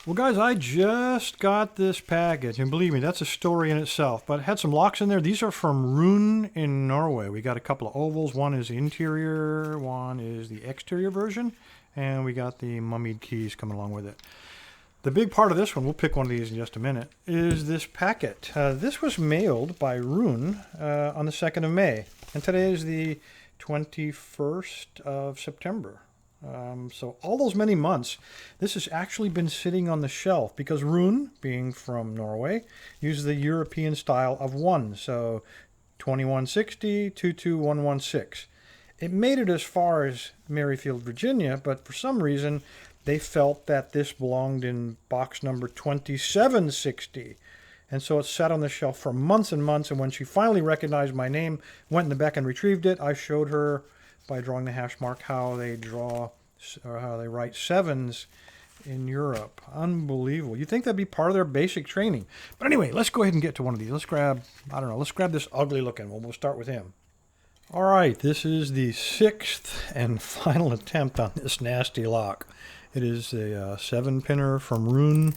Well, guys, I just got this package, and believe me, that's a story in itself. But it had some locks in there. These are from Rune in Norway. We got a couple of ovals. One is the interior, one is the exterior version, and we got the mummied keys coming along with it. The big part of this one, we'll pick one of these in just a minute, is this packet. This was mailed by Rune on the 2nd of May, and today is the 21st of September. So all those many months, this has actually been sitting on the shelf because Rune, being from Norway, uses the European style of 1. So 2160, 22116. It made it as far as Merrifield, Virginia, but for some reason they felt that this belonged in box number 2760. And so it sat on the shelf for months and months, and when she finally recognized my name, went in the back and retrieved it, I showed her by drawing the hash mark how they draw or how they write 7s in Europe. Unbelievable. You'd think that'd be part of their basic training. But anyway, let's go ahead and get to one of these. Let's grab, I don't know, let's grab this ugly looking one. We'll start with him. All right, this is the 6th and final attempt on this nasty lock. It is a 7-pinner from Rune.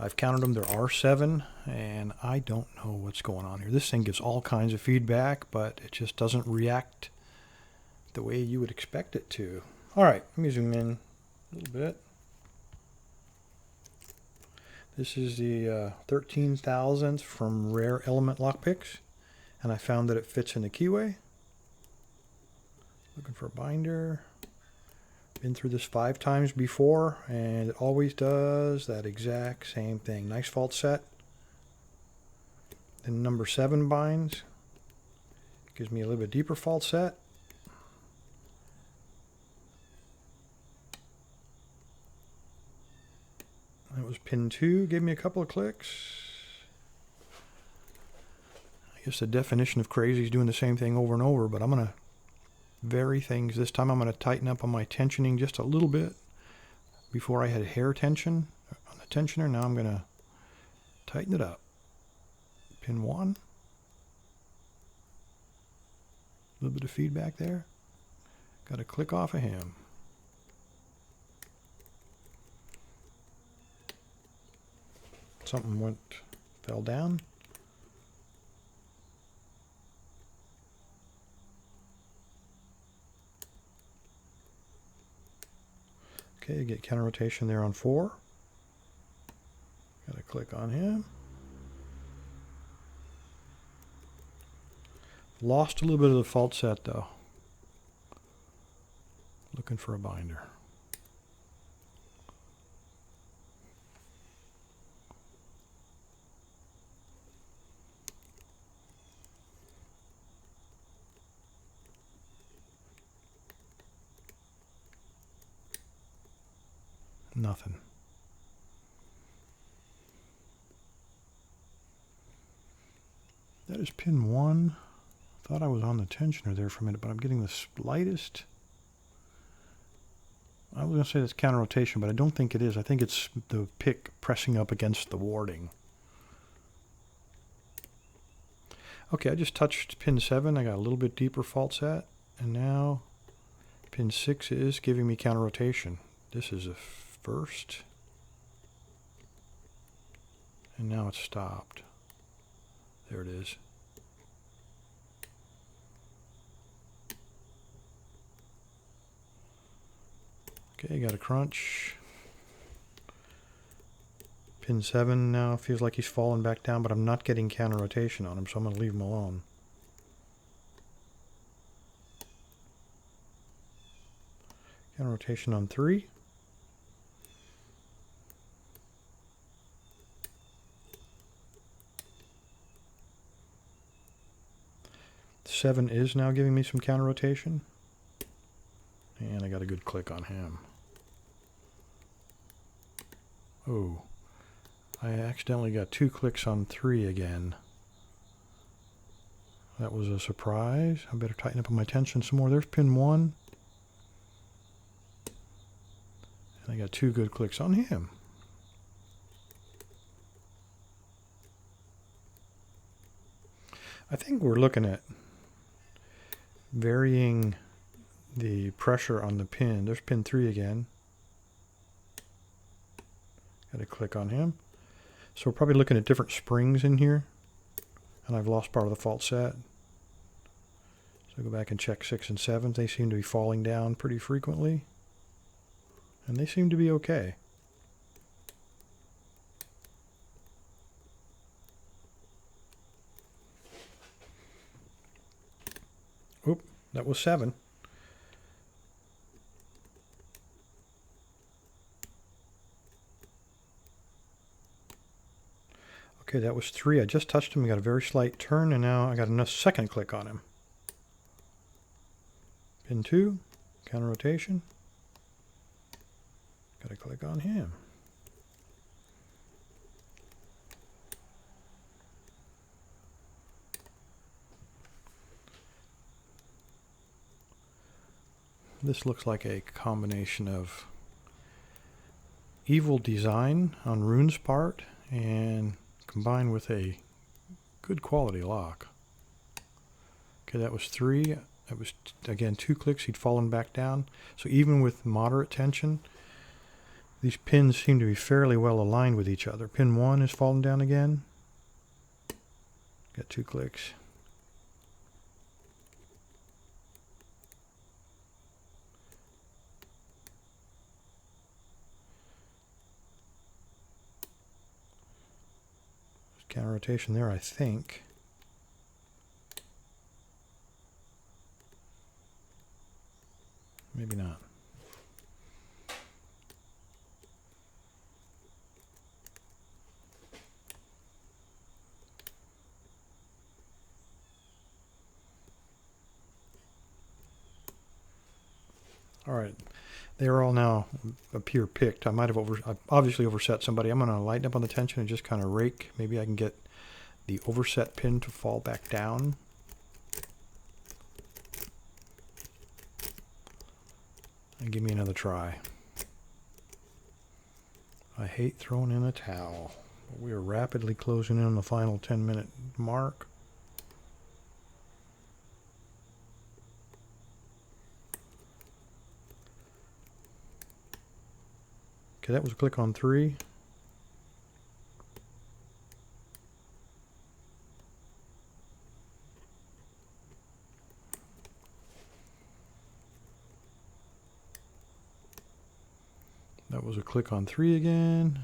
I've counted them. There are 7, and I don't know what's going on here. This thing gives all kinds of feedback, but it just doesn't react the way you would expect it to. All right, let me zoom in a little bit. This is the 13,000th from Rare Element Lockpicks, and I found that it fits in the keyway. Looking for a binder. Been through this 5 times before, and it always does that exact same thing. Nice fault set. Then number 7 binds. Gives me a little bit deeper fault set. That was pin 2, gave me a couple of clicks. I guess the definition of crazy is doing the same thing over and over, but I'm going to vary things. This time I'm going to tighten up on my tensioning just a little bit. Before I had hair tension on the tensioner, now I'm going to tighten it up. Pin 1. A little bit of feedback there. Got a click off of him. Something fell down. Okay, get counter rotation there on 4. Got to click on him. Lost a little bit of the fault set though. Looking for a binder. Nothing. That is pin 1. Thought I was on the tensioner there for a minute, but I'm getting the slightest. I was going to say that's counter rotation, but I don't think it is. I think it's the pick pressing up against the warding. Okay, I just touched pin 7. I got a little bit deeper fault set, and now pin 6 is giving me counter rotation. This is a first, and now it's stopped. There it is. Okay, got a crunch. Pin 7 now feels like he's falling back down, but I'm not getting counter rotation on him, so I'm going to leave him alone. Counter rotation on 3. Seven is now giving me some counter rotation. And I got a good click on him. Oh, I accidentally got 2 clicks on 3 again. That was a surprise. I better tighten up on my tension some more. There's pin 1. And I got 2 good clicks on him. I think we're looking at varying the pressure on the pin. There's pin 3 again. Got to click on him. So we're probably looking at different springs in here. And I've lost part of the fault set. So go back and check 6 and 7. They seem to be falling down pretty frequently. And they seem to be okay. Oop, that was 7. Okay, that was 3. I just touched him. I got a very slight turn, and now I got a second click on him. Pin 2, counter rotation. Got to click on him. This looks like a combination of evil design on Rune's part and combined with a good quality lock. Okay, that was 3. That was, again, 2 clicks. He'd fallen back down. So even with moderate tension, these pins seem to be fairly well aligned with each other. Pin 1 has fallen down again. Got 2 clicks. Counter rotation there, I think. Maybe not. All right, they are all now appear picked. I might have obviously overset somebody. I'm going to lighten up on the tension and just kind of rake. Maybe I can get the overset pin to fall back down. And give me another try. I hate throwing in a towel, but we are rapidly closing in on the final 10-minute mark. Okay, that was a click on 3. That was a click on 3 again.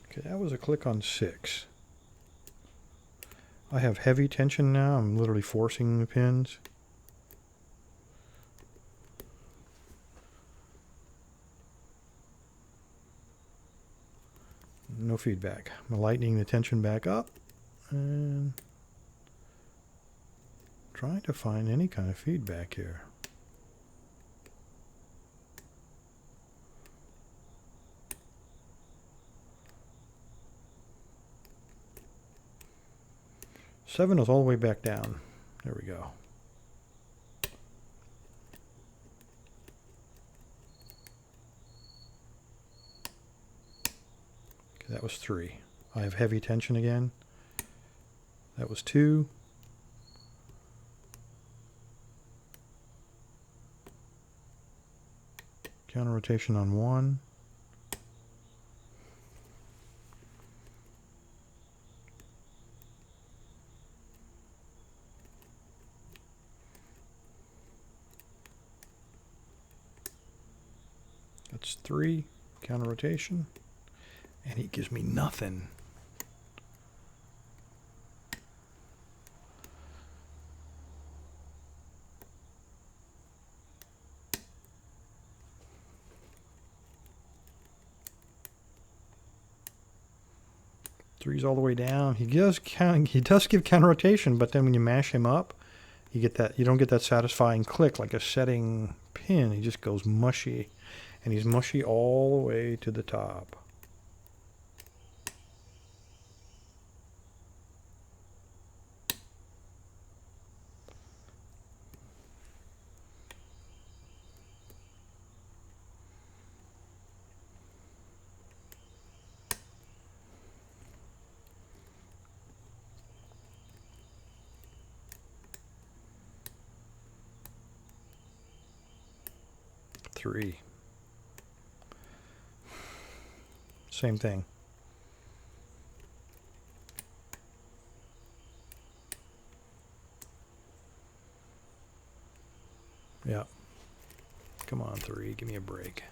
Okay, that was a click on 6. I have heavy tension now. I'm literally forcing the pins. No feedback. I'm lightening the tension back up and trying to find any kind of feedback here. Seven is all the way back down. There we go. Okay, that was 3. I have heavy tension again. That was 2. Counter rotation on 1. That's 3. Counter rotation. And he gives me nothing. Three's all the way down. He does give counter rotation, but then when you mash him up, you don't get that satisfying click like a setting pin. He just goes mushy, and he's mushy all the way to the top. 3. Same thing. Yeah. Come on, 3. Give me a break.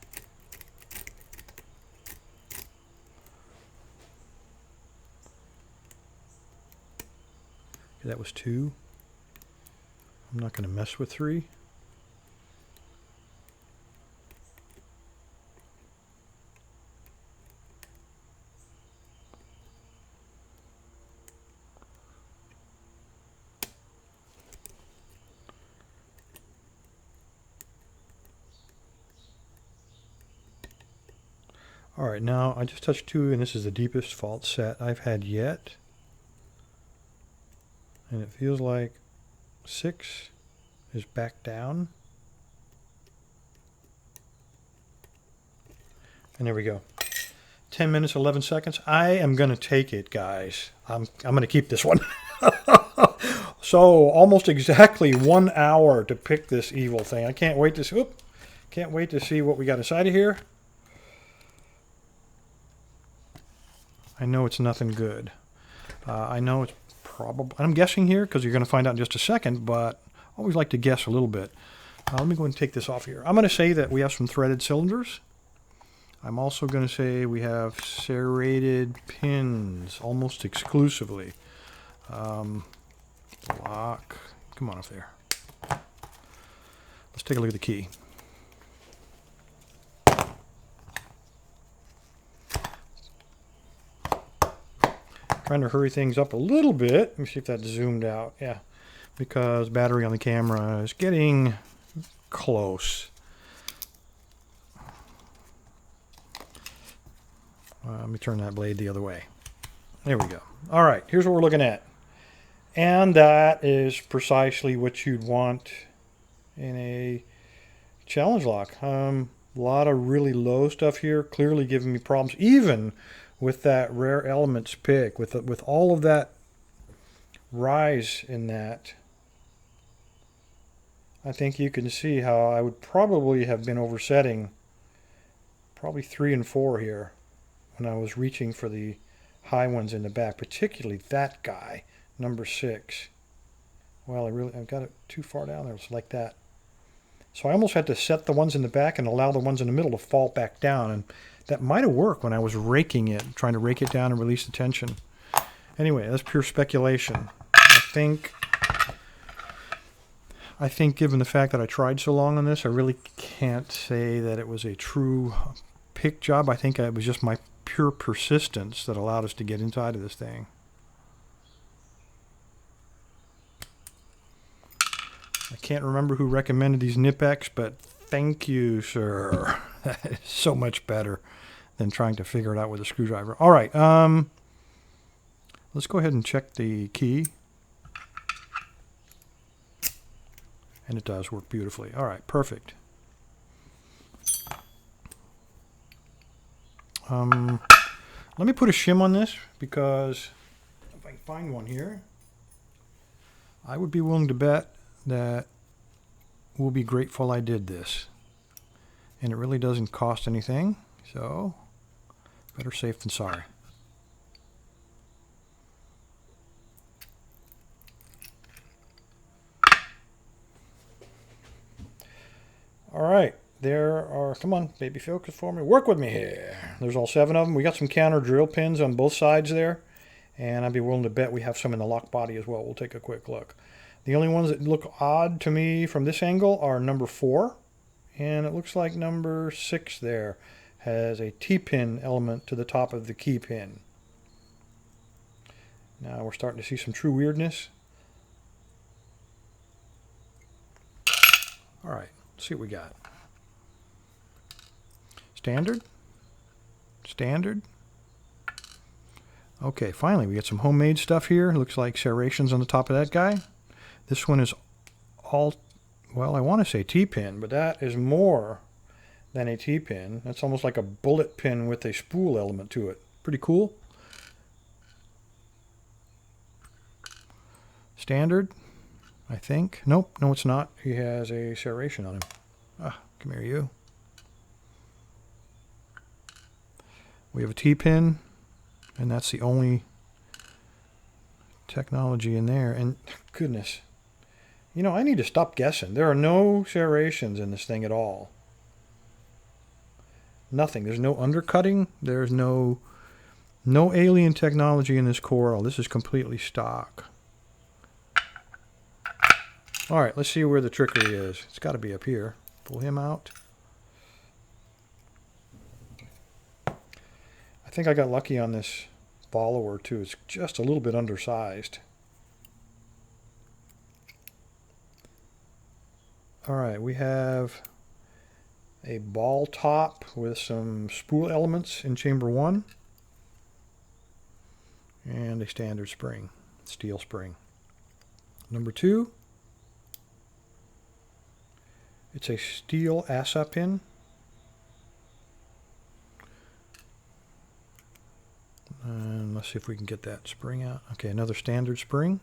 Okay, that was 2. I'm not going to mess with 3. All right, now I just touched 2, and this is the deepest fault set I've had yet. And it feels like 6 is back down. And there we go. 10 minutes, 11 seconds. I am going to take it, guys. I'm going to keep this one. So almost exactly 1 hour to pick this evil thing. I can't wait to see, can't wait to see what we got inside of here. I know it's nothing good. I know it's probably, I'm guessing here because you're going to find out in just a second, but I always like to guess a little bit. Let me go and take this off here. I'm going to say that we have some threaded cylinders. I'm also going to say we have serrated pins almost exclusively. Lock. Come on up there. Let's take a look at the key. Trying to hurry things up a little bit. Let me see if that's zoomed out. Yeah, because battery on the camera is getting close. Let me turn that blade the other way. There we go. All right, here's what we're looking at. And that is precisely what you'd want in a challenge lock. A lot of really low stuff here, clearly giving me problems, even with that rare elements pick, with all of that rise in that. I think you can see how I would probably have been oversetting probably 3 and 4 here when I was reaching for the high ones in the back, particularly that guy, number 6. Well, I've got it too far down there. It's like that. So I almost had to set the ones in the back and allow the ones in the middle to fall back down, and that might have worked when I was raking it, trying to rake it down and release the tension. Anyway, that's pure speculation. I think given the fact that I tried so long on this, I really can't say that it was a true pick job. I think it was just my pure persistence that allowed us to get inside of this thing. I can't remember who recommended these Nipex, but thank you, sir. That is so much better than trying to figure it out with a screwdriver. All right, let's go ahead and check the key. And it does work beautifully. All right, perfect. Let me put a shim on this, because if I can find one here, I would be willing to bet that we'll be grateful I did this. And it really doesn't cost anything, so better safe than sorry. All right, there are, come on, baby, focus for me. Work with me here. There's all 7 of them. We got some counter drill pins on both sides there, and I'd be willing to bet we have some in the lock body as well. We'll take a quick look. The only ones that look odd to me from this angle are number 4, and it looks like number 6 there has a T-pin element to the top of the key pin. Now we're starting to see some true weirdness. All right, let's see what we got. Standard. Standard. Okay, finally we got some homemade stuff here. Looks like serrations on the top of that guy. This one is all, well, I want to say T-pin, but that is more than a T-pin. That's almost like a bullet pin with a spool element to it. Pretty cool. Standard, I think. Nope, no it's not. He has a serration on him. Ah, come here you. We have a T-pin, and that's the only technology in there. And goodness, you know, I need to stop guessing. There are no serrations in this thing at all. Nothing. There's no undercutting. There's no alien technology in this coral. This is completely stock. All right, let's see where the trickery is. It's got to be up here. Pull him out. I think I got lucky on this follower too. It's just a little bit undersized. All right, we have a ball top with some spool elements in chamber 1 and a standard spring, steel spring. Number 2, it's a steel ASA pin. And let's see if we can get that spring out. Okay, another standard spring.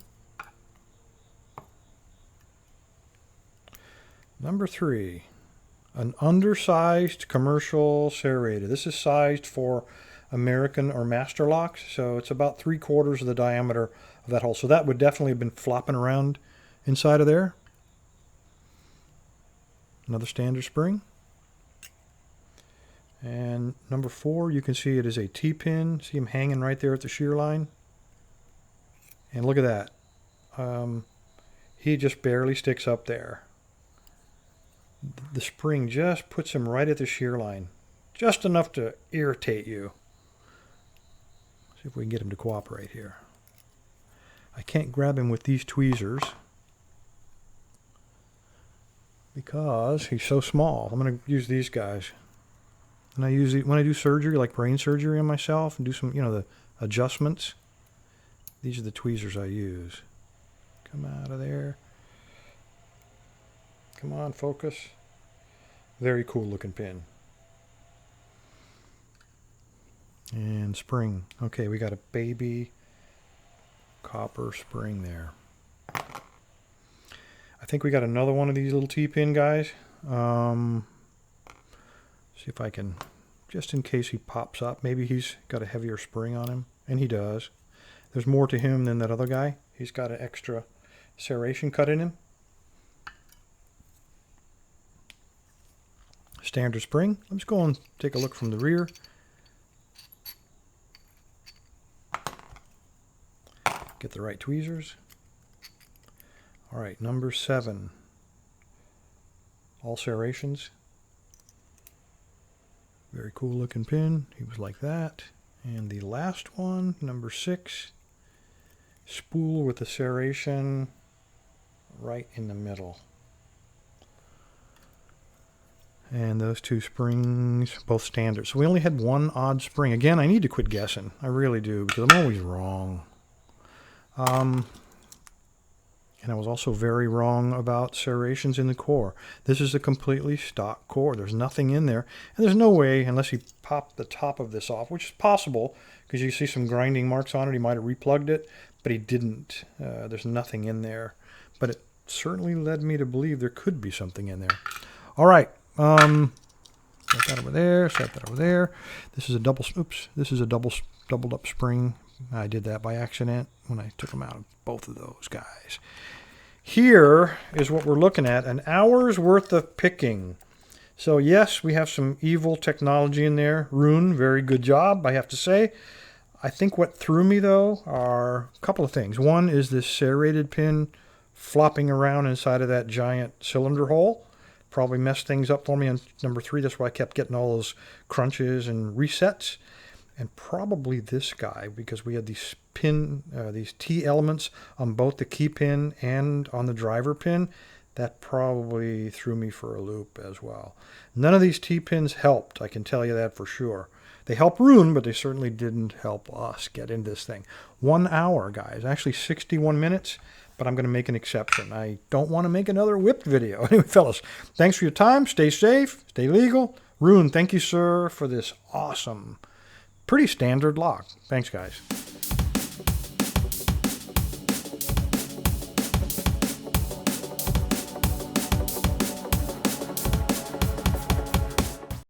Number 3, an undersized commercial serrated. This is sized for American or master locks, so it's about 3/4 of the diameter of that hole. So that would definitely have been flopping around inside of there. Another standard spring. And number 4, you can see it is a T-pin. See him hanging right there at the shear line. And look at that. He just barely sticks up there. The spring just puts him right at the shear line. Just enough to irritate you. See if we can get him to cooperate here. I can't grab him with these tweezers because he's so small. I'm going to use these guys. And I use when I do surgery, like brain surgery on myself, and do some, you know, the adjustments. These are the tweezers I use. Come out of there. Come on, focus. Very cool looking pin. And spring. Okay, we got a baby copper spring there. I think we got another one of these little T-pin guys. See if I can, just in case he pops up, maybe he's got a heavier spring on him, and he does. There's more to him than that other guy. He's got an extra serration cut in him. Standard spring. Let's go and take a look from the rear. Get the right tweezers. All right, number 7. All serrations. Very cool looking pin. He was like that. And the last one, number 6, spool with the serration right in the middle. And those 2 springs, both standard. So we only had one odd spring. Again, I need to quit guessing. I really do, because I'm always wrong. And I was also very wrong about serrations in the core. This is a completely stock core. There's nothing in there. And there's no way, unless he popped the top of this off, which is possible, because you see some grinding marks on it. He might have replugged it, but he didn't. There's nothing in there. But it certainly led me to believe there could be something in there. All right. Set that over there. Set that over there. This is a this is a doubled up spring. I did that by accident when I took them out of both of those guys. Here is what we're looking at, an hour's worth of picking. So yes, we have some evil technology in there. Rune, very good job, I have to say. I think what threw me, though, are a couple of things. One is this serrated pin flopping around inside of that giant cylinder hole. Probably messed things up for me on number 3. That's why I kept getting all those crunches and resets. And probably this guy, because we had these these T elements on both the key pin and on the driver pin. That probably threw me for a loop as well. None of these T pins helped, I can tell you that for sure. They helped Rune, but they certainly didn't help us get into this thing. 1 hour, guys. Actually 61 minutes, but I'm going to make an exception. I don't want to make another whipped video. Anyway, fellas, thanks for your time. Stay safe. Stay legal. Rune, thank you, sir, for this awesome, pretty standard lock. Thanks, guys.